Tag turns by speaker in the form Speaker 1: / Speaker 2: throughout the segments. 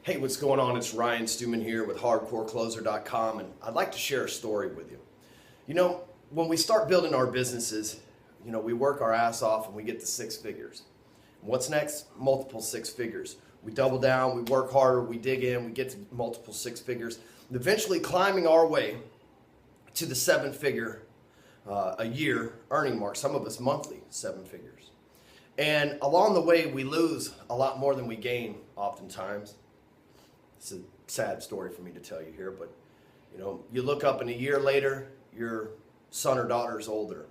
Speaker 1: Hey, what's going on? It's Ryan Stewman here with hardcorecloser.com, and I'd like to share a story with you. You know, when we start building our businesses, we work our ass off and we get to six figures. What's next? Multiple six figures. We double down, we work harder, we dig in, we get to multiple six figures, and eventually climbing our way to the seven figure a year earning mark, some of us monthly seven figures. And along the way, we lose a lot more than we gain oftentimes. It's a sad story for me to tell you here, but you look up and a year later, your son or daughter is older.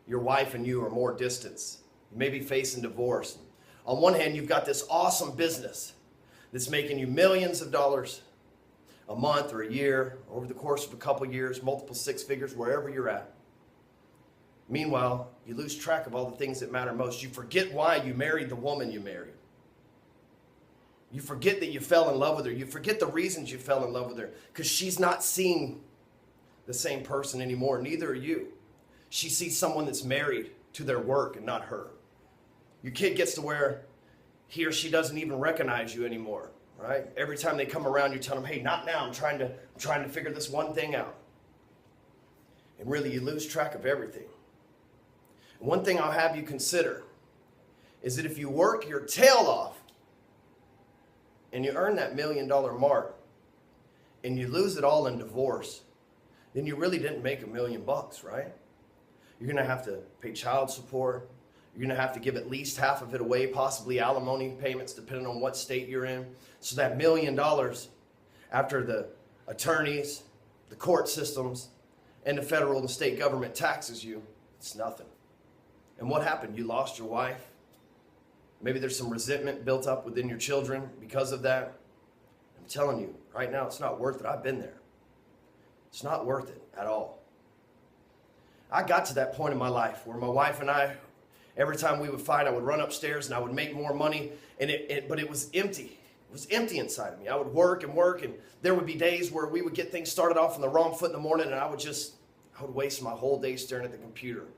Speaker 1: Your wife and you are more distance. You may be facing divorce. On one hand, you've got this awesome business that's making you millions of dollars a month or a year, over the course of a couple of years, multiple six figures, wherever you're at. Meanwhile, you lose track of all the things that matter most. You forget why you married the woman you married. You forget that you fell in love with her. You forget the reasons you fell in love with her because she's not seeing the same person anymore. Neither are you. She sees someone that's married to their work and not her. Your kid gets to where he or she doesn't even recognize you anymore, right? Every time they come around, you tell them, hey, not now. I'm trying to figure this one thing out. And really, you lose track of everything. And one thing I'll have you consider is that if you work your tail off and you earn that $1 million mark and you lose it all in divorce, then you really didn't make $1 million, right? You're going to have to pay child support. You're going to have to give at least half of it away, possibly alimony payments, depending on what state you're in. So that $1 million, after the attorneys, the court systems, and the federal and state government taxes you, it's nothing. And what happened? You lost your wife. Maybe there's some resentment built up within your children because of that. I'm telling you, right now, it's not worth it. I've been there. It's not worth it at all. I got to that point in my life where my wife and I, every time we would fight, I would run upstairs and I would make more money, but it was empty. It was empty inside of me. I would work, and there would be days where we would get things started off on the wrong foot in the morning, and I would waste my whole day staring at the computer.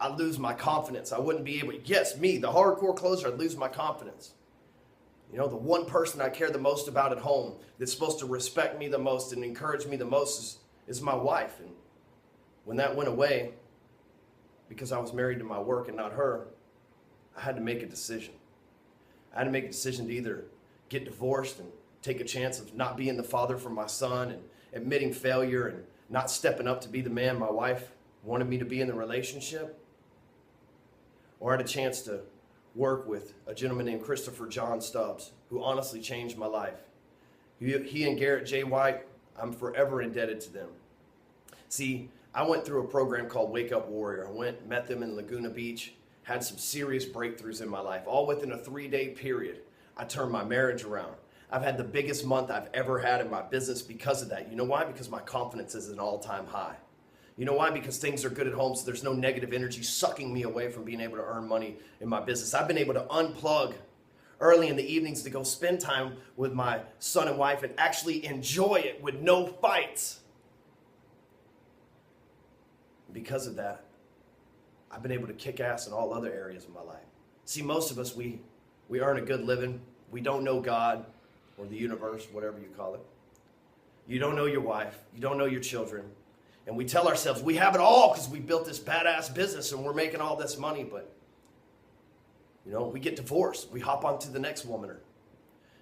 Speaker 1: I'd lose my confidence. I wouldn't be able, yes, me, the hardcore closer, I'd lose my confidence. The one person I care the most about at home that's supposed to respect me the most and encourage me the most is my wife. And when that went away, because I was married to my work and not her, I had to make a decision. I had to make a decision to either get divorced and take a chance of not being the father for my son and admitting failure and not stepping up to be the man my wife wanted me to be in the relationship, or I had a chance to work with a gentleman named J Stubbs, who honestly changed my life. He and Garrett J. White, I'm forever indebted to them. See, I went through a program called Wake Up Warrior. I met them in Laguna Beach, had some serious breakthroughs in my life. All within a 3-day period, I turned my marriage around. I've had the biggest month I've ever had in my business because of that. You know why? Because my confidence is at an all-time high. You know why? Because things are good at home, so there's no negative energy sucking me away from being able to earn money in my business. I've been able to unplug early in the evenings to go spend time with my son and wife and actually enjoy it with no fights. Because of that, I've been able to kick ass in all other areas of my life. See, most of us, we earn a good living. We don't know God or the universe, whatever you call it. You don't know your wife. You don't know your children. And we tell ourselves we have it all because we built this badass business and we're making all this money. But, we get divorced. We hop onto the next woman.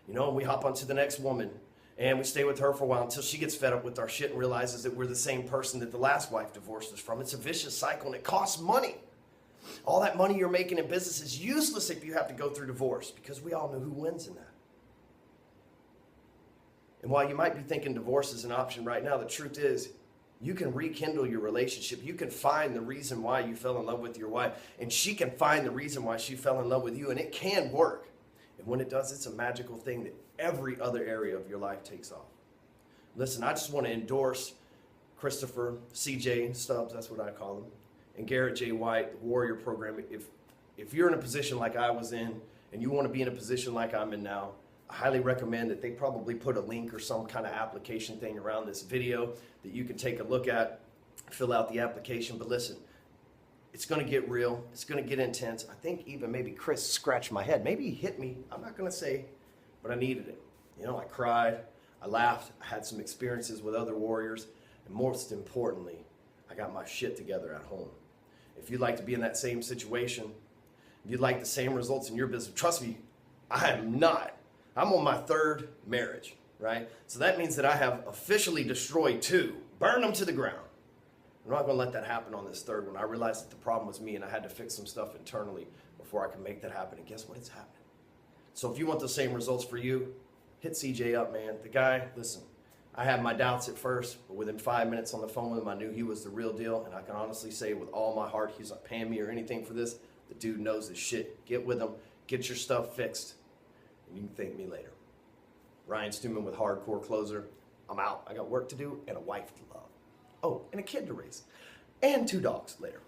Speaker 1: We hop onto the next woman and we stay with her for a while until she gets fed up with our shit and realizes that we're the same person that the last wife divorced us from. It's a vicious cycle and it costs money. All that money you're making in business is useless if you have to go through divorce, because we all know who wins in that. And while you might be thinking divorce is an option right now, the truth is, you can rekindle your relationship. You can find the reason why you fell in love with your wife, and she can find the reason why she fell in love with you, and it can work. And when it does, it's a magical thing that every other area of your life takes off. Listen, I just want to endorse Christopher J Stubbs, that's what I call him, and Garrett J. White, the Warrior Program. If you're in a position like I was in, and you want to be in a position like I'm in now, I highly recommend that they probably put a link or some kind of application thing around this video that you can take a look at, fill out the application. But listen, it's going to get real. It's going to get intense. I think even maybe Chris scratched my head. Maybe he hit me. I'm not going to say, but I needed it. You know, I cried, I laughed, I had some experiences with other warriors, and most importantly, I got my shit together at home. If you'd like to be in that same situation, if you'd like the same results in your business, trust me, I am not. I'm on my third marriage, right? So that means that I have officially destroyed two, burned them to the ground. I'm not going to let that happen on this third one. I realized that the problem was me, and I had to fix some stuff internally before I could make that happen. And guess what? It's happening. So if you want the same results for you, hit CJ up, man. The guy, listen, I had my doubts at first, but within 5 minutes on the phone with him, I knew he was the real deal. And I can honestly say with all my heart, he's not paying me or anything for this. The dude knows his shit. Get with him. Get your stuff fixed. And you can thank me later. Ryan Stewman with Hardcore Closer. I'm out. I got work to do and a wife to love. Oh, and a kid to raise. And 2 dogs later.